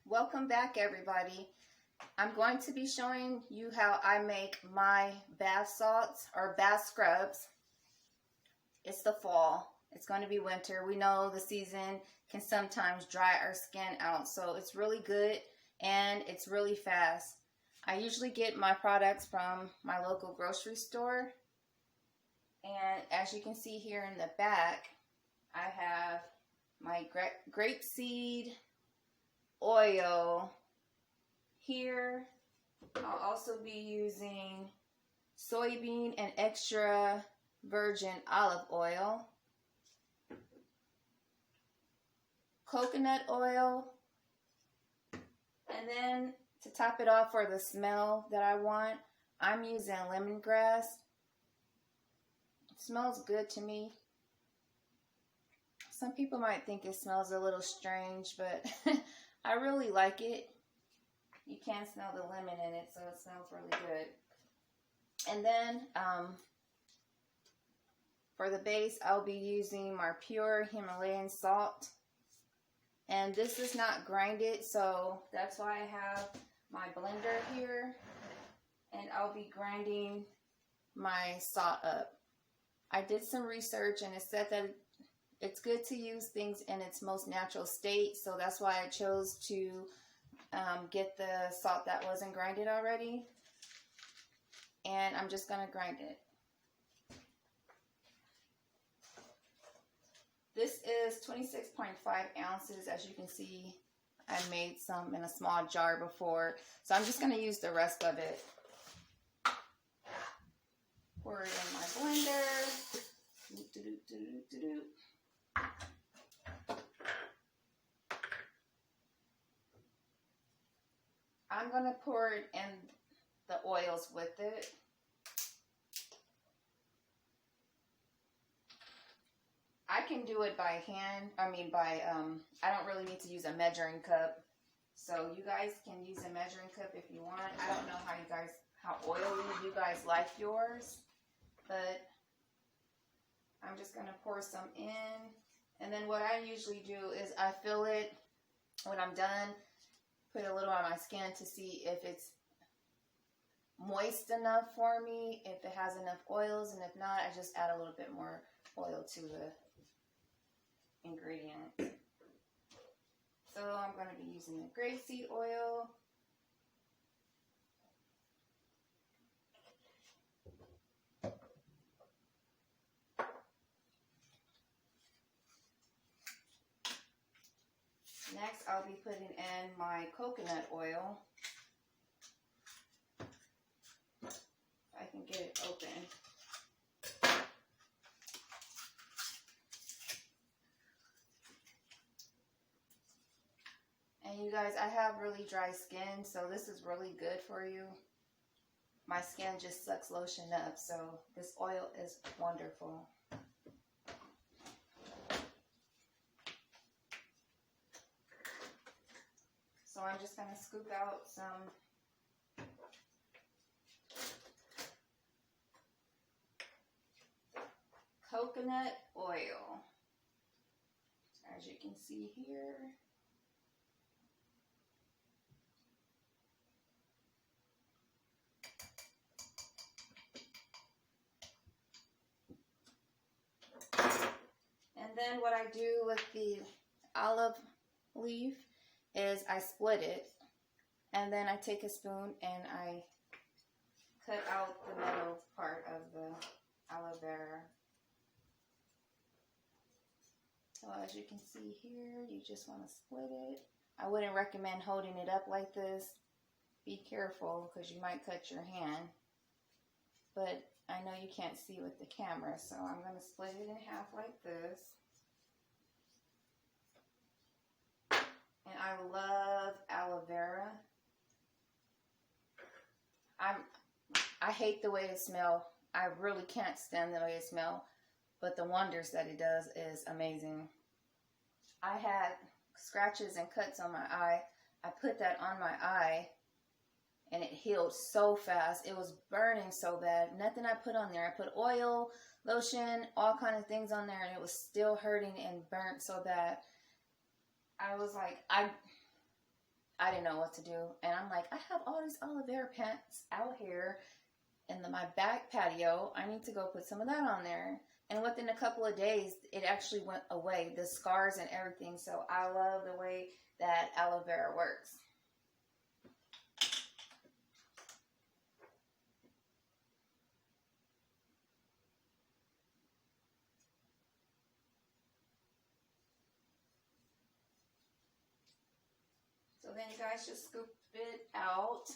Welcome back, everybody. I'm going to be showing you how I make my bath salts or bath scrubs. It's the fall. It's going to be winter. We know the season can sometimes dry our skin out, so it's really good and it's really fast. I usually get my products from my local grocery store, and as you can see here in the back, I have my grapeseed oil here. I'll also be using soybean and extra virgin olive oil, coconut oil, and then to top it off for the smell that I want, I'm using lemongrass. It smells good to me. Some people might think it smells a little strange, but I really like it. You can smell the lemon in it, so it smells really good. And then for the base, I'll be using my pure Himalayan salt. And this is not grinded, so that's why I have my blender here. And I'll be grinding my salt up. I did some research and it said that it's good to use things in its most natural state, so that's why I chose to get the salt that wasn't grinded already. And I'm just going to grind it. This is 26.5 ounces. As you can see, I made some in a small jar before, so I'm just going to use the rest of it. Pour it in my blender. I'm going to pour it in the oils with it. I can do it by hand. I don't really need to use a measuring cup. So you guys can use a measuring cup if you want. I don't know how oily you guys like yours, but I'm just going to pour some in. And then what I usually do is I fill it when I'm done, put a little on my skin to see if it's moist enough for me, if it has enough oils, and if not, I just add a little bit more oil to the ingredient. So I'm going to be using the grapeseed oil. Next, I'll be putting in my coconut oil. If I can get it open. And you guys, I have really dry skin, so this is really good for you. My skin just sucks lotion up, so this oil is wonderful. So I'm just going to scoop out some coconut oil, as you can see here. And then what I do with the olive leaf is I split it, and then I take a spoon and I cut out the middle part of the aloe vera. So as you can see here, you just want to split it. I wouldn't recommend holding it up like this. Be careful because you might cut your hand. But I know you can't see with the camera, so I'm going to split it in half like this. And I love aloe vera. I hate the way it smells. I really can't stand the way it smells, but the wonders that it does is amazing. I had scratches and cuts on my eye. I put that on my eye and it healed so fast. It was burning so bad. Nothing I put on there. I put oil, lotion, all kind of things on there, and it was still hurting and burnt so bad. I was like, I didn't know what to do. And I'm like, I have all these aloe vera plants out here in my back patio. I need to go put some of that on there. And within a couple of days, it actually went away, the scars and everything. So I love the way that aloe vera works. So then you guys just scoop it out.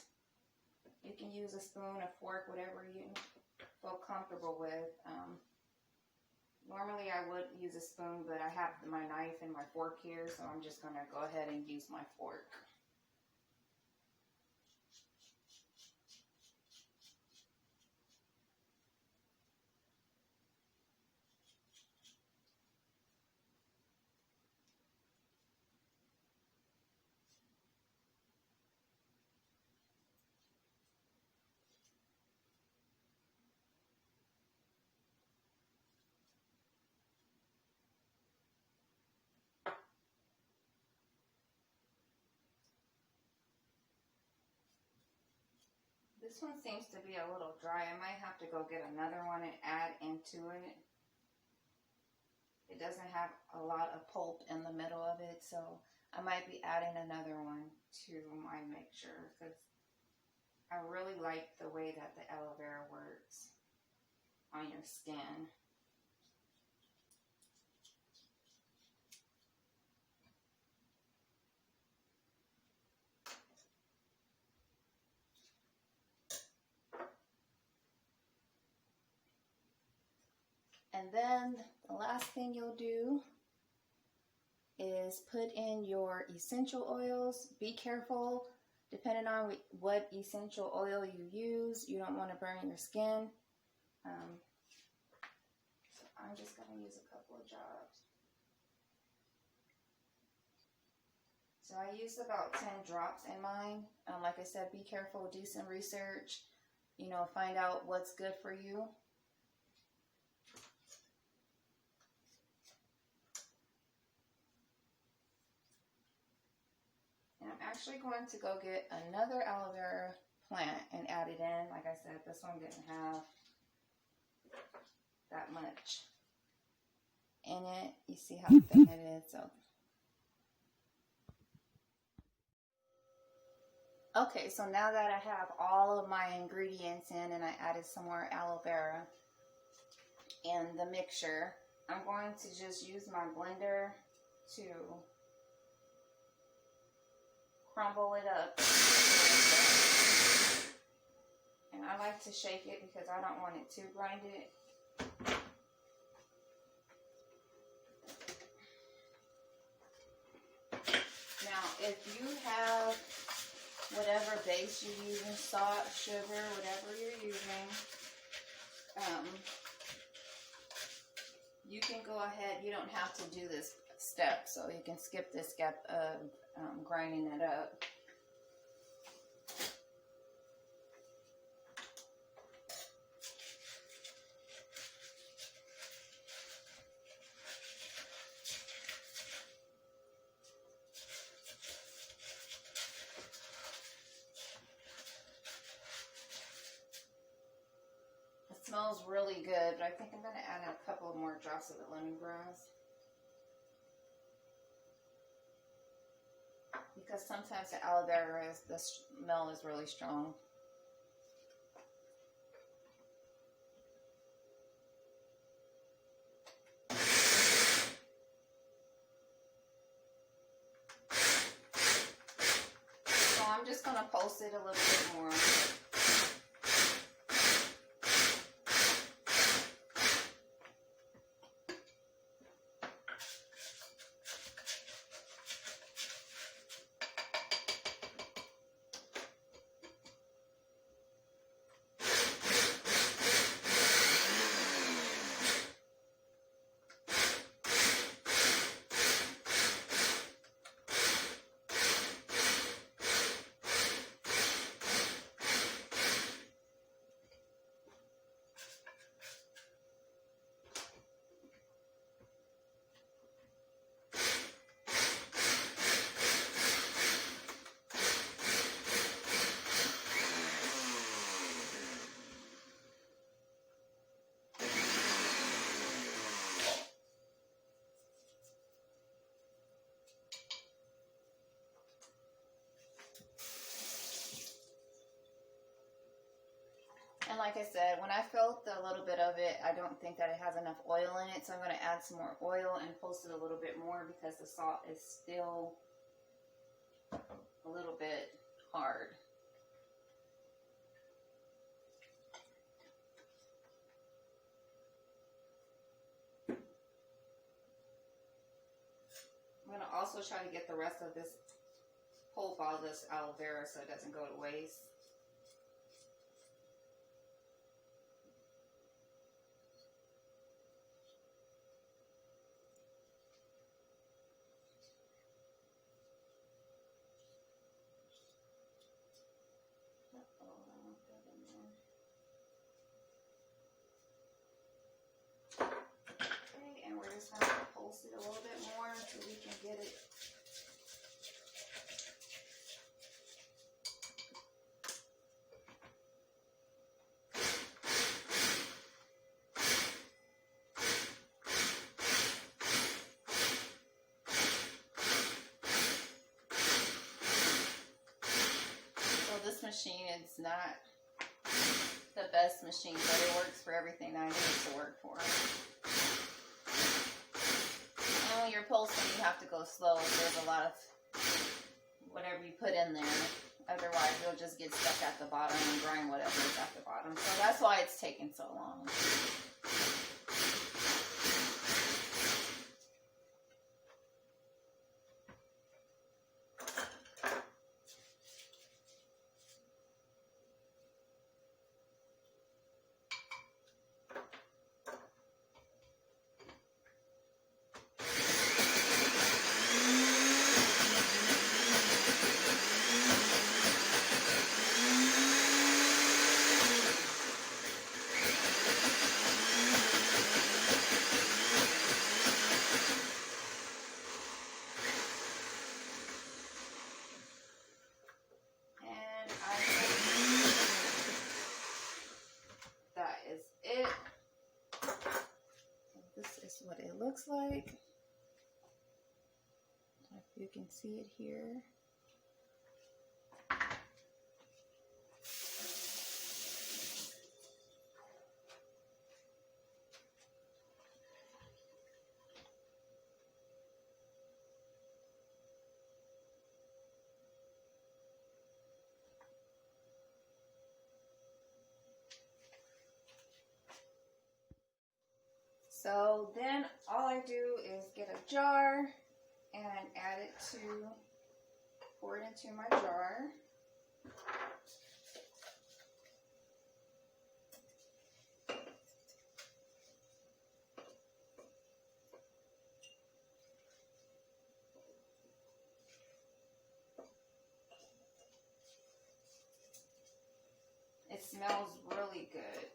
You can use a spoon, a fork, whatever you feel comfortable with. Normally I would use a spoon, but I have my knife and my fork here, so I'm just going to go ahead and use my fork. This one seems to be a little dry. I might have to go get another one and add into it. It doesn't have a lot of pulp in the middle of it, so I might be adding another one to my mixture because I really like the way that the aloe vera works on your skin. And then the last thing you'll do is put in your essential oils. Be careful, depending on what essential oil you use. You don't want to burn your skin. So I'm just going to use a couple of drops. So I used about 10 drops in mine. Like I said, be careful, do some research, find out what's good for you. And I'm actually going to go get another aloe vera plant and add it in. Like I said, this one didn't have that much in it. You see how thin it is. Okay, so now that I have all of my ingredients in and I added some more aloe vera in the mixture, I'm going to just use my blender to crumble it up. And I like to shake it because I don't want it too grinded. Now, if you have whatever base you're using, salt, sugar, whatever you're using, you can go ahead. You don't have to do this step, so you can skip this step of grinding it up. It smells really good, but I think I'm going to add a couple more drops of the lemongrass. Because sometimes the aloe vera, the smell is really strong. So I'm just going to pulse it a little bit more. like I said, when I felt a little bit of it, I don't think that it has enough oil in it. So I'm going to add some more oil and pulse it a little bit more because the salt is still a little bit hard. I'm going to also try to get the rest of this pulp out of this aloe vera so it doesn't go to waste. Okay, and we're just going to pulse it a little bit more so we can get it. This machine is not the best machine, but it works for everything I need it to work for. And when you're pulsing, you have to go slow. There's a lot of whatever you put in there. Otherwise, you'll just get stuck at the bottom and grind whatever is at the bottom. So that's why it's taking so long. What it looks like. If you can see it here. So then all I do is get a jar and add it to, pour it into my jar. It smells really good.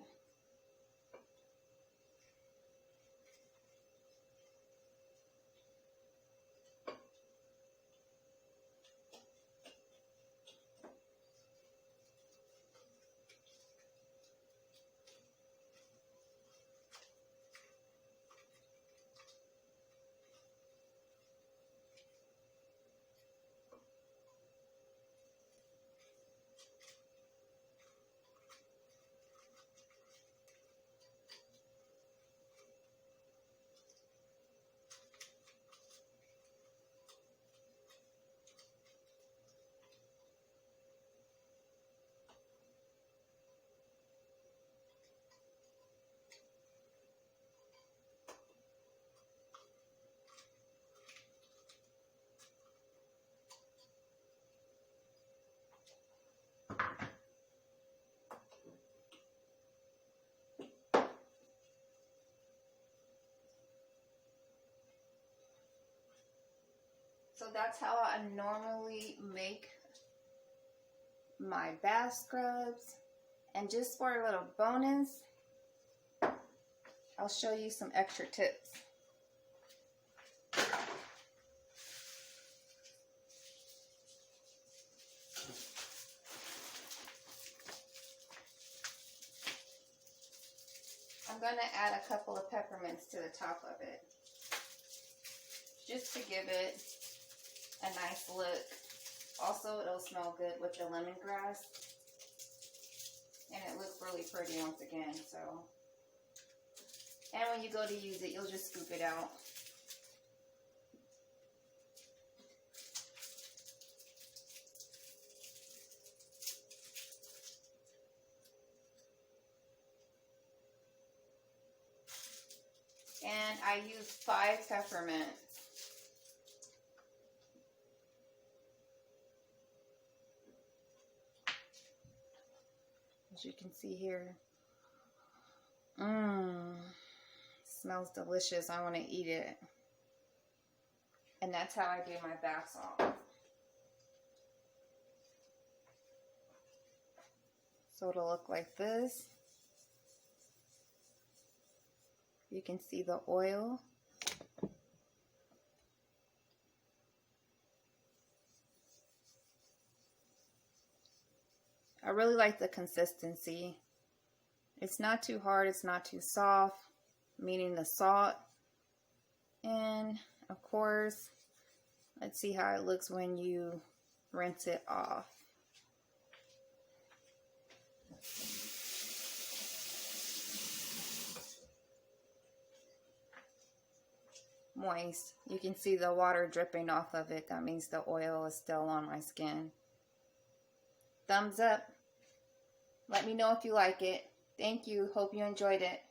So that's how I normally make my bath scrubs. And just for a little bonus, I'll show you some extra tips. I'm going to add a couple of peppermints to the top of it, just to give it a nice look. Also, it'll smell good with the lemongrass. And it looks really pretty once again, so. And when you go to use it, you'll just scoop it out. And I use 5 peppermints. As you can see here. Smells delicious. I want to eat it. And that's how I do my bath salt. So it'll look like this. You can see the oil. I really like the consistency. It's not too hard, it's not too soft, meaning the salt. And of course, let's see how it looks when you rinse it off. Moist. You can see the water dripping off of it. That means the oil is still on my skin. Thumbs up. Let me know if you like it. Thank you. Hope you enjoyed it.